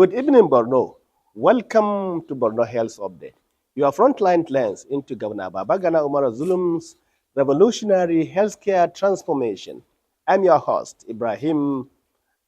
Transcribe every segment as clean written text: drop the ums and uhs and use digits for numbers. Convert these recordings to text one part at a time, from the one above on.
Good evening, Borno. Welcome to Borno Health Update, your frontline lens into Governor Babagana Umar Zulum's revolutionary healthcare transformation. I'm your host, Ibrahim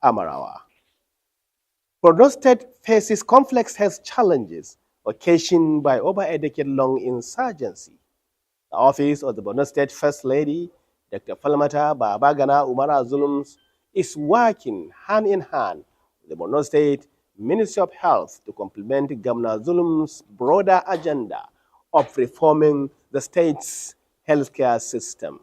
Amarawa. Borno State faces complex health challenges occasioned by over a decade-long insurgency. The office of the Borno State First Lady, Dr. Falmata Babagana Umar Zulum, is working hand in hand with the Borno State Ministry of Health to complement Governor Zulum's broader agenda of reforming the state's healthcare system.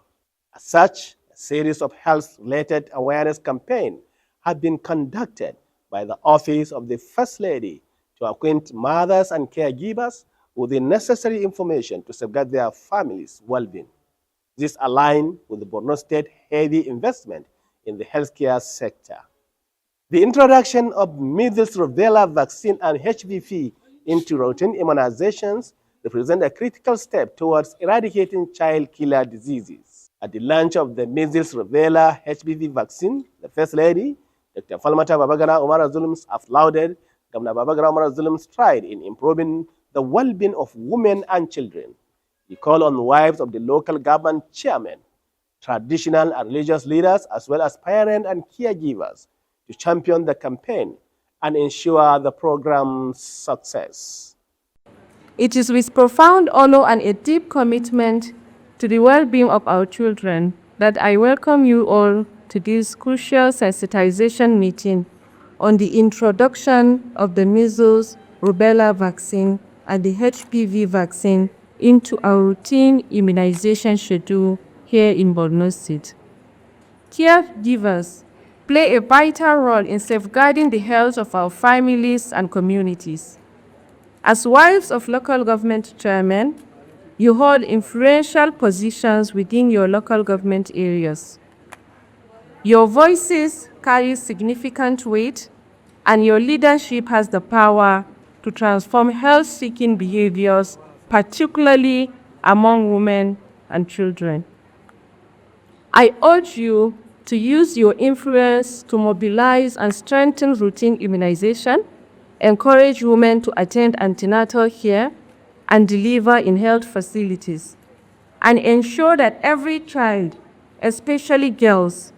As such, a series of health-related awareness campaigns have been conducted by the Office of the First Lady to acquaint mothers and caregivers with the necessary information to safeguard their families' well-being. This aligns with the Borno State heavy investment in the healthcare sector. The introduction of measles, rubella vaccine and HPV into routine immunizations represent a critical step towards eradicating child killer diseases. At the launch of the measles, rubella, HPV vaccine, the First Lady, Dr. Falmata Babagana Umar Zulum, applauded Governor Babagana Umar Zulum's stride in improving the well-being of women and children. He called on wives of the local government chairmen, traditional and religious leaders, as well as parents and caregivers to champion the campaign and ensure the program's success. It is with profound honor and a deep commitment to the well-being of our children that I welcome you all to this crucial sensitization meeting on the introduction of the measles, rubella vaccine and the HPV vaccine into our routine immunization schedule here in Borno State. Caregivers play a vital role in safeguarding the health of our families and communities. As wives of local government chairmen, you hold influential positions within your local government areas. Your voices carry significant weight, and your leadership has the power to transform health-seeking behaviors, particularly among women and children. I urge you to use your influence to mobilize and strengthen routine immunization, encourage women to attend antenatal care and deliver in health facilities, and ensure that every child, especially girls,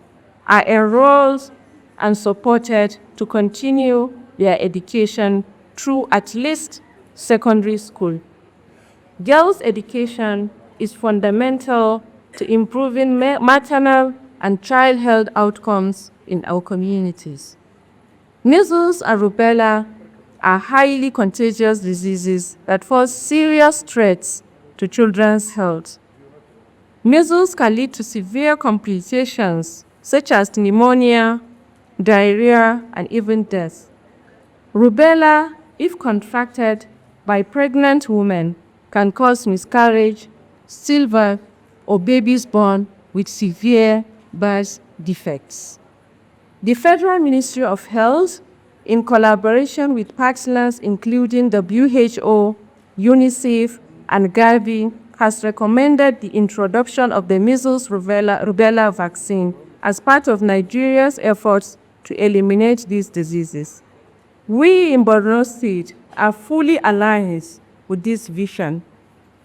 are enrolled and supported to continue their education through at least secondary school. Girls' education is fundamental to improving maternal and child health outcomes in our communities. Measles and rubella are highly contagious diseases that pose serious threats to children's health. Measles can lead to severe complications such as pneumonia, diarrhea, and even death. Rubella, if contracted by pregnant women, can cause miscarriage, stillbirth, or babies born with severe birth defects. The Federal Ministry of Health, in collaboration with partners including WHO, UNICEF, and Gavi, has recommended the introduction of the measles rubella vaccine as part of Nigeria's efforts to eliminate these diseases. We in Borno State are fully aligned with this vision,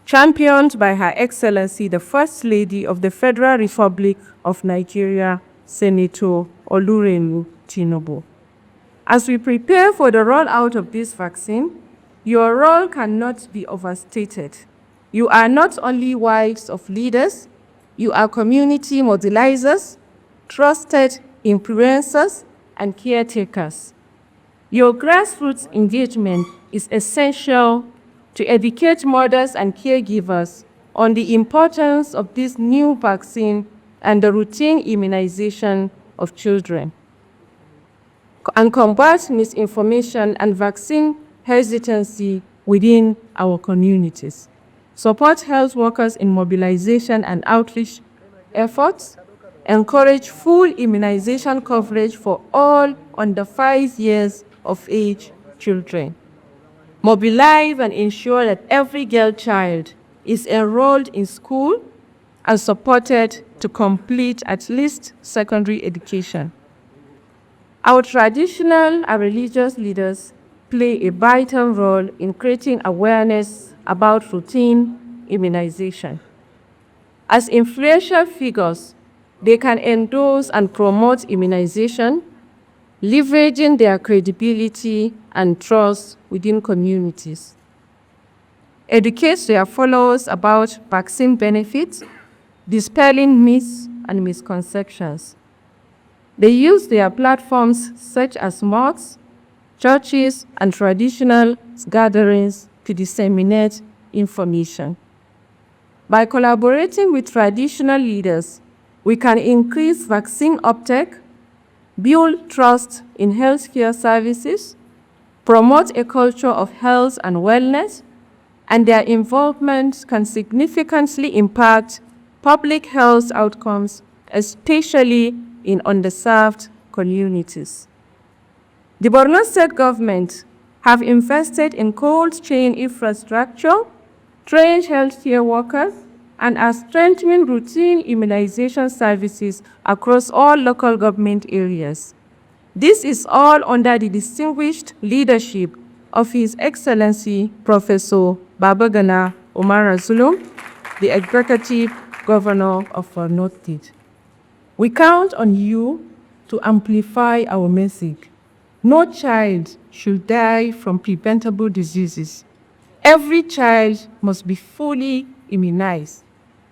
championed by Her Excellency the First Lady of the Federal Republic of Nigeria, Senator Oluremi Tinubu. As we prepare for the rollout of this vaccine, your role cannot be overstated. You are not only wives of leaders, you are community mobilizers, trusted influencers, and caretakers. Your grassroots engagement is essential to educate mothers and caregivers on the importance of this new vaccine and the routine immunization of children, and combat misinformation and vaccine hesitancy within our communities. Support health workers in mobilization and outreach efforts, encourage full immunization coverage for all under 5 years of age children. Mobilize and ensure that every girl child is enrolled in school and supported to complete at least secondary education. Our traditional and religious leaders play a vital role in creating awareness about routine immunization. As influential figures, they can endorse and promote immunization, leveraging their credibility and trust within communities. Educate their followers about vaccine benefits, dispelling myths and misconceptions. They use their platforms such as mosques, churches, and traditional gatherings to disseminate information. By collaborating with traditional leaders, we can increase vaccine uptake, build trust in healthcare services, promote a culture of health and wellness, and their involvement can significantly impact public health outcomes, especially in underserved communities. The Borno State government have invested in cold chain infrastructure, trained healthcare workers, and are strengthening routine immunization services across all local government areas. This is all under the distinguished leadership of His Excellency Professor Babagana Umara Zulum, the Executive Governor of Borno State. We count on you to amplify our message. No child should die from preventable diseases. Every child must be fully immunized.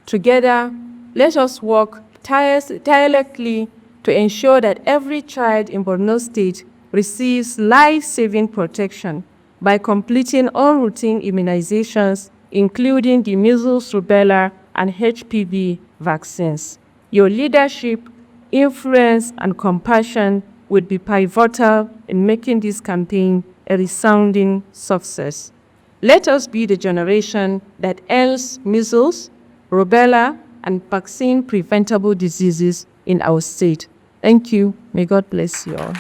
Together, let us work tirelessly to ensure that every child in Borno State receives life-saving protection by completing all routine immunizations, including the measles, rubella, and HPV vaccines. Your leadership, influence, and compassion would be pivotal in making this campaign a resounding success. Let us be the generation that ends measles, rubella, and vaccine-preventable diseases in our state. Thank you. May God bless you all.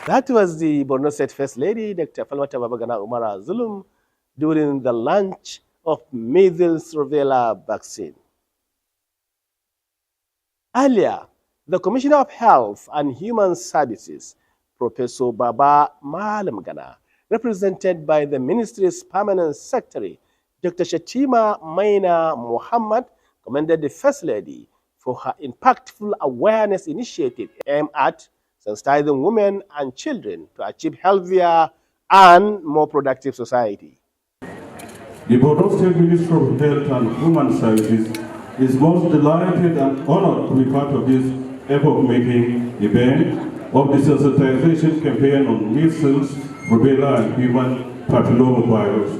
That was the Borno State First Lady, Dr. Falmata Babagana Umara Zulum, during the launch of measles rubella vaccine. Earlier, the Commissioner of Health and Human Services, Professor Baba Malam Gana, represented by the Ministry's Permanent Secretary, Dr. Shatima Maina Muhammad, commended the First Lady for her impactful awareness initiative aimed at sensitizing women and children to achieve healthier and more productive society. The Borno State Minister of Health and Human Services is most delighted and honored to be part of this epoch-making event of the sensitization campaign on measles, rubella, and human papillomavirus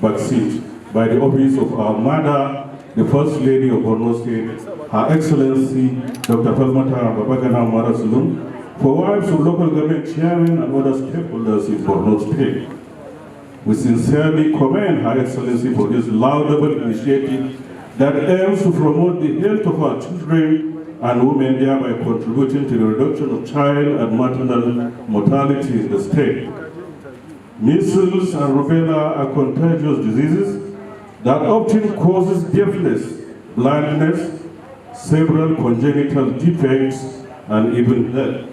vaccines by the office of our mother, the First Lady of Borno State, Her Excellency Dr. Falmata Babagana Umara Zulum, for wives of local government chairmen and other stakeholders in Borno State. We sincerely commend Her Excellency for this laudable initiative that aims to promote the health of our children and women, thereby contributing to the reduction of child and maternal mortality in the state. Measles and rubella are contagious diseases that often causes deafness, blindness, several congenital defects, and even death.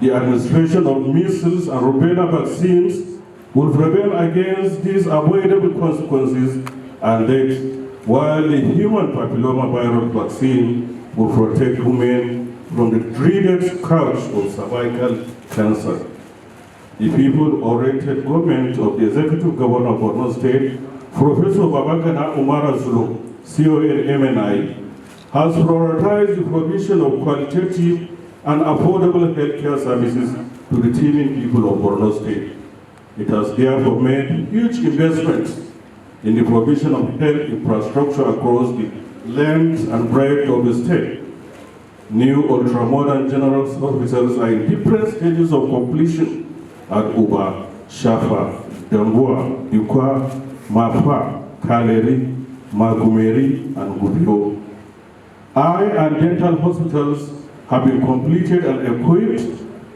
The administration of measles and rubella vaccines will prevail against these avoidable consequences and death, while the human papillomavirus vaccine will protect women from the dreaded scourge of cervical cancer. The people-oriented government of the Executive Governor of Borno State, Professor Babagana Umara Zulum, CONMNI, has prioritized the provision of qualitative and affordable healthcare services to the teeming people of Borno State. It has therefore made huge investments in the provision of health infrastructure across the length and breadth of the state. New ultra-modern general hospitals are in different stages of completion at Uba, Shafa, Dambua, Dukwa, Mafa, Kaleri, Magumeri, and Gubio. Eye and dental hospitals have been completed and equipped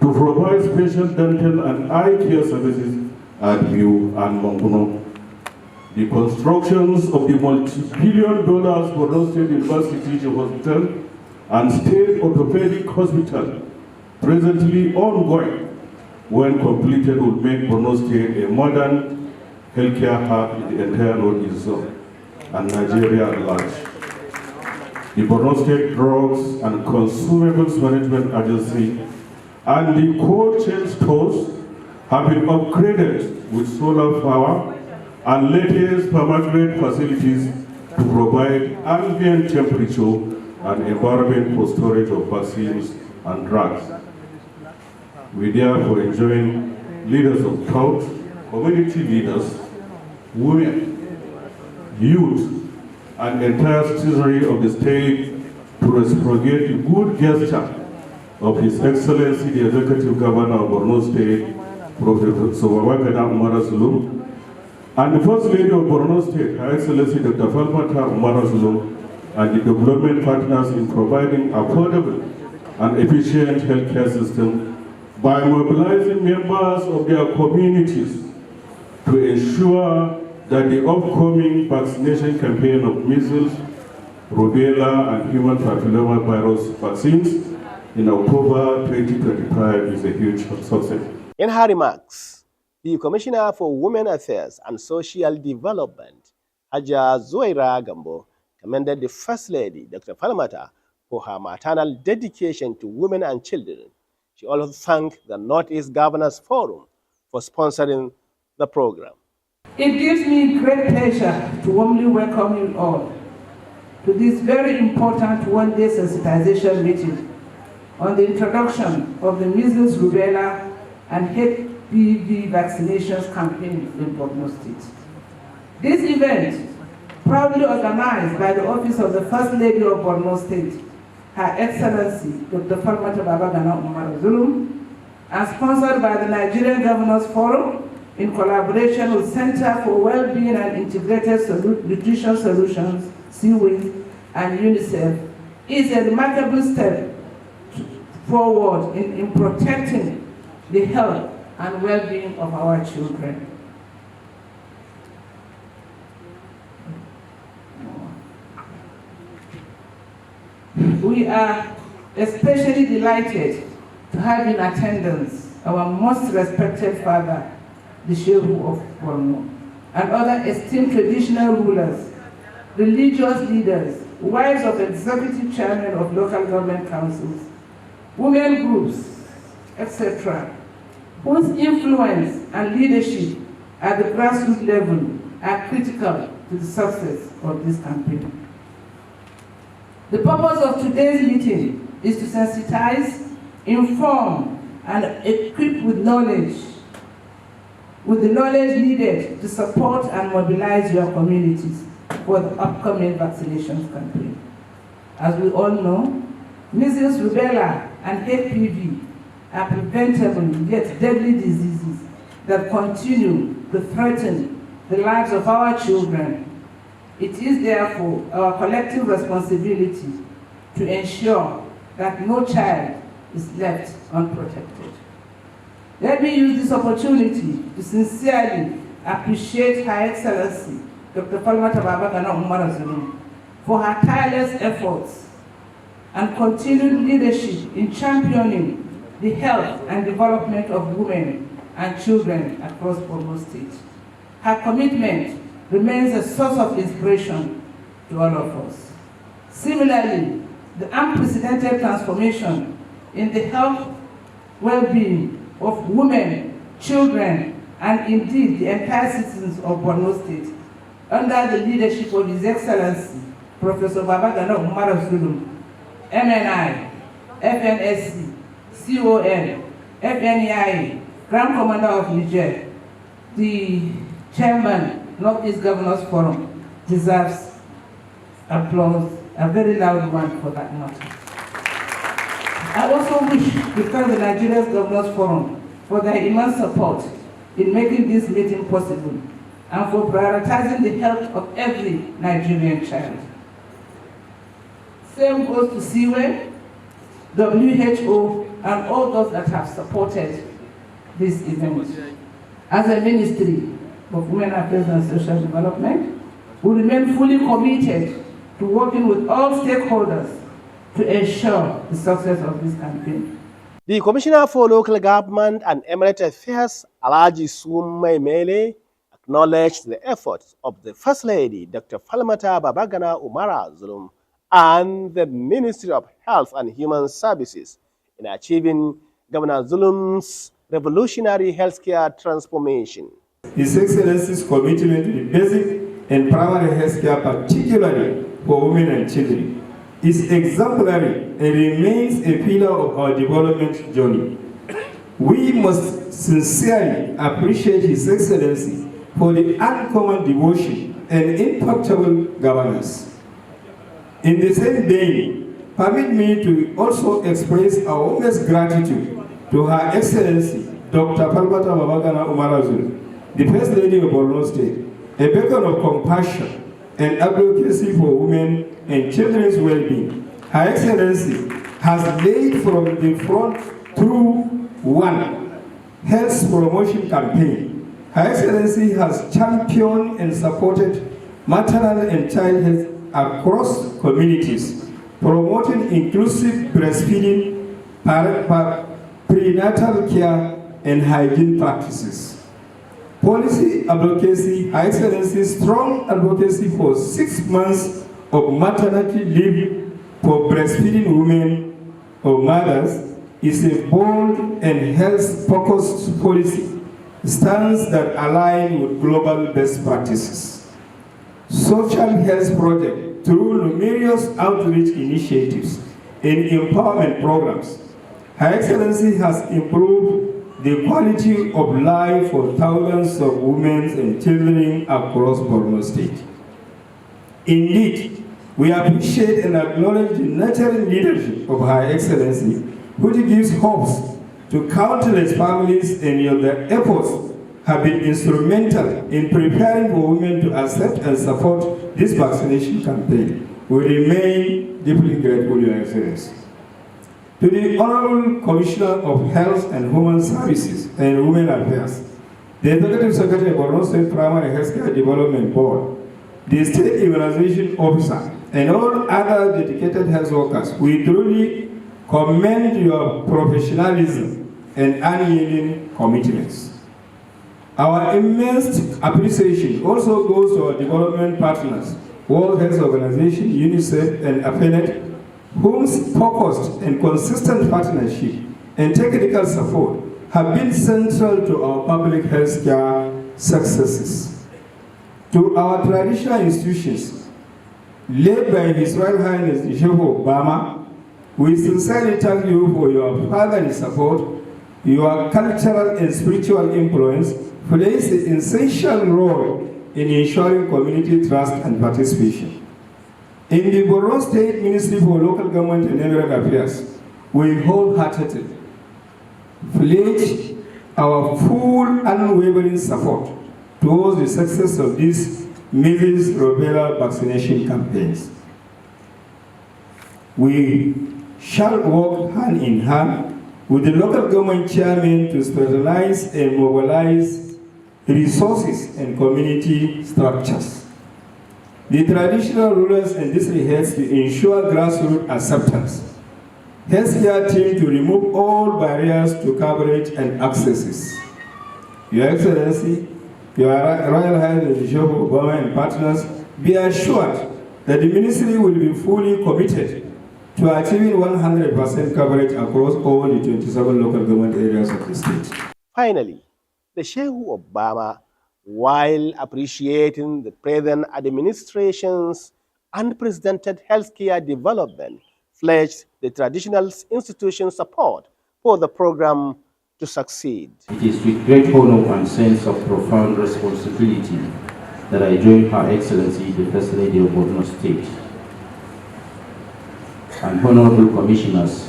to provide special dental and eye care services at Biu and Monguno. The constructions of the multi-billion-dollar Borno State University Teaching Hospital and State Orthopedic Hospital presently ongoing, when completed, will make Borno State a modern healthcare hub in the entire Northeast zone and Nigeria at large. The Borno State Drugs and Consumables Management Agency and the cold chain stores have been upgraded with solar power and latest permanent facilities to provide ambient temperature and environment for storage of vaccines and drugs. We therefore enjoin leaders of thought, community leaders, women, youth, and entire citizenry of the state to reciprocate the good gesture of His Excellency the Executive Governor of Borno State, Professor Babagana Umar Zulum, and the First Lady of Borno State, Her Excellency Dr. Falmata Umar Zulum, and the development partners in providing affordable and efficient healthcare system by mobilizing members of their communities to ensure that the upcoming vaccination campaign of measles, rubella, and human papillomavirus vaccines in October 2025 is a huge success. In her remarks, the Commissioner for Women Affairs and Social Development, Haja Zuwaira Gambo, commended the First Lady, Dr. Falmata, for her maternal dedication to women and children. She also thanked the Northeast Governors Forum for sponsoring the program. It gives me great pleasure to warmly welcome you all to this very important one-day sensitization meeting on the introduction of the measles, rubella, and HPV vaccinations campaign in Borno State. This event, proudly organized by the Office of the First Lady of Borno State, Her Excellency Dr. Falmata Babagana Umar Zulum, and sponsored by the Nigerian Governors Forum in collaboration with Center for Wellbeing and Integrated Nutrition Solutions, CWIS, and UNICEF, is a remarkable step forward in protecting the health and well-being of our children. We are especially delighted to have in attendance our most respected father, the Shehu of Borno, and other esteemed traditional rulers, religious leaders, wives of executive chairmen of local government councils, women groups, etc., whose influence and leadership at the grassroots level are critical to the success of this campaign. The purpose of today's meeting is to sensitize, inform, and equip with the knowledge needed to support and mobilize your communities for the upcoming vaccinations campaign. As we all know, measles, rubella, and HPV are preventable yet deadly diseases that continue to threaten the lives of our children. It is therefore our collective responsibility to ensure that no child is left unprotected. Let me use this opportunity to sincerely appreciate Her Excellency Dr. Falmata Babagana Umar Zulum for her tireless efforts and continued leadership in championing the health and development of women and children across Borno State. Her commitment remains a source of inspiration to all of us. Similarly, the unprecedented transformation in the health, well-being of women, children, and indeed the entire citizens of Borno State under the leadership of His Excellency Professor Babagana Umar Zulum, MNI, FNSC, CON, FNEI, Grand Commander of Niger, the Chairman, Northeast Governors Forum, deserves applause, a very loud one for that matter. I also wish to thank the Nigerian Governors Forum for their immense support in making this meeting possible and for prioritizing the health of every Nigerian child. Same goes to CWE, WHO, and all those that have supported this event. As a Ministry of Women Affairs and Social Development, we remain fully committed to working with all stakeholders to ensure the success of this campaign. The Commissioner for Local Government and Emirate Affairs, Alaji Sumai Mele, acknowledged the efforts of the First Lady, Dr. Falmata Babagana Umara Zulum, and the Ministry of Health and Human Services in achieving Governor Zulum's revolutionary healthcare transformation. His Excellency's commitment to the basic and primary healthcare, particularly for women and children, is exemplary and remains a pillar of our development journey. We must sincerely appreciate His Excellency for the uncommon devotion and impeccable governance. In the same vein, permit me to also express our warmest gratitude to Her Excellency Dr. Falmata Babagana Umarazul, the First Lady of Borno State, a beacon of compassion and advocacy for women and children's well-being. Her Excellency has led from the front through one health promotion campaign. Her Excellency has championed and supported maternal and child health across communities, promoting inclusive breastfeeding, prenatal care, and hygiene practices. Policy advocacy, Her Excellency's strong advocacy for 6 months of maternity leave for breastfeeding women or mothers is a bold and health-focused policy stance that aligns with global best practices. Social health projects through numerous outreach initiatives and empowerment programs. Her Excellency has improved the quality of life for thousands of women and children across Borno State. Indeed, we appreciate and acknowledge the nurturing leadership of Her Excellency, which gives hopes to countless families, and their efforts have been instrumental in preparing for women to accept and support this vaccination campaign. We remain deeply grateful, Your Excellency. To the Honorable Commissioner of Health and Human Services and Women Affairs, the Executive Secretary of Borno State Primary Healthcare Development Board, the State Immunization Officer, and all other dedicated health workers, we truly commend your professionalism and unyielding commitments. Our immense appreciation also goes to our development partners, World Health Organization, UNICEF, and affiliate, whose focused and consistent partnership and technical support have been central to our public health care successes. To our traditional institutions, led by His Royal Highness the Sheikh Obama, we sincerely thank you for your fatherly support. Your cultural and spiritual influence plays an essential role in ensuring community trust and participation. In the Borno State Ministry for Local Government and Emirate Affairs, we wholeheartedly pledge our full unwavering support towards the success of these measles rubella vaccination campaigns. We shall work hand in hand with the local government chairman to specialize and mobilize resources and community structures. The traditional rulers and district heads to ensure grassroots acceptance. Healthcare team to remove all barriers to coverage and accesses. Your Excellency, Your Royal Highness the Sheikh Obama and partners, be assured that the ministry will be fully committed to achieving 100% coverage across all the 27 local government areas of the state. Finally, the Sheikh Obama, while appreciating the present administration's unprecedented healthcare development, pledged the traditional institution support for the program to succeed. It is with great honor and sense of profound responsibility that I join Her Excellency the First Lady of Borno State and honorable commissioners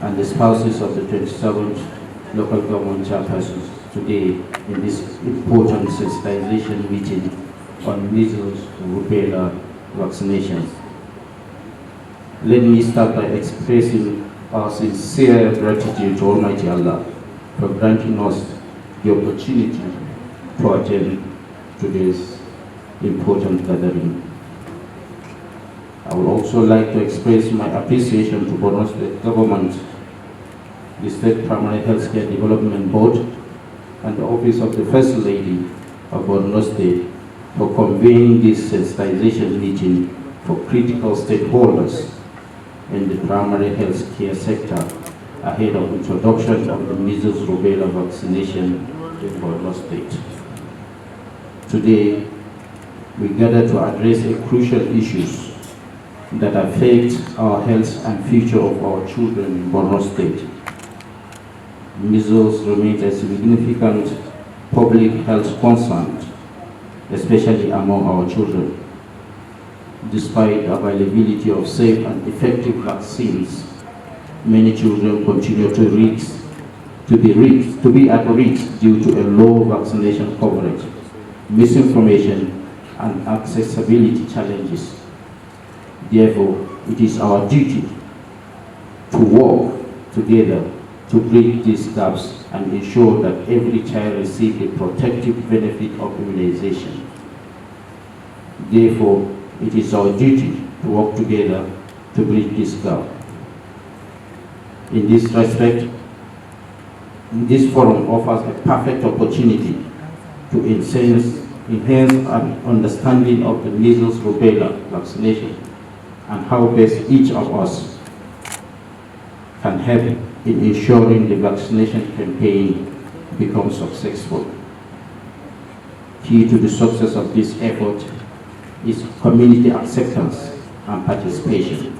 and the spouses of the 27th local government chairpersons today in this important sensitization meeting on measles and rubella vaccinations. Let me start by expressing our sincere gratitude to Almighty Allah for granting us the opportunity to attend today's important gathering. I would also like to express my appreciation to Borno State government the State Primary Healthcare Development Board, and the Office of the First Lady of Borno State for convening this sensitization meeting for critical stakeholders in the primary health care sector ahead of introduction of the measles rubella vaccination in Borno State. Today, we gather to address crucial issues that affect our health and future of our children in Borno State. Measles remains a significant public health concern, especially among our children. Despite the availability of safe and effective vaccines, many children continue to be at risk due to a low vaccination coverage, misinformation, and accessibility challenges. Therefore, it is our duty to work together to bridge these gaps and ensure that every child receives the protective benefit of immunization. Therefore, it is our duty to work together to bridge this gap. In this respect, this forum offers a perfect opportunity to enhance an understanding of the measles rubella vaccination and how best each of us can help in ensuring the vaccination campaign becomes successful. Key to the success of this effort is community acceptance and participation.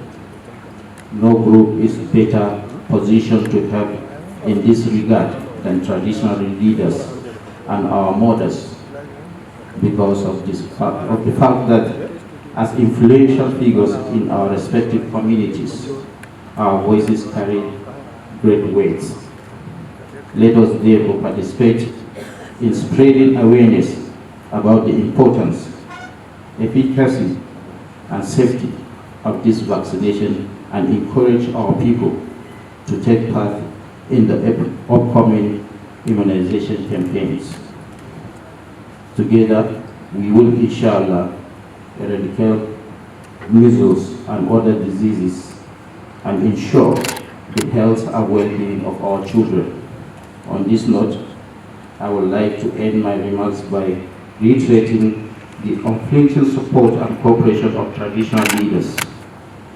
No group is better positioned to help in this regard than traditional leaders and our mothers because of the fact that as influential figures in our respective communities, our voices carry great weights. Let us therefore participate in spreading awareness about the importance, efficacy, and safety of this vaccination and encourage our people to take part in the upcoming immunization campaigns. Together, we will inshallah eradicate measles and other diseases and ensure the health and well-being of our children. On this note, I would like to end my remarks by reiterating the unflinching support and cooperation of traditional leaders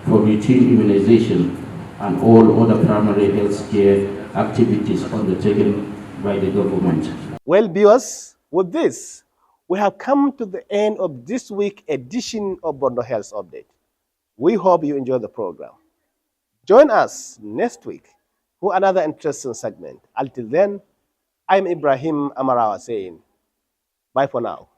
for routine immunization and all other primary health care activities undertaken by the government. Well, viewers, with this, we have come to the end of this week's edition of Borno Health Update. We hope you enjoy the program. Join us next week for another interesting segment. Until then, I'm Ibrahim Amarawa saying bye for now.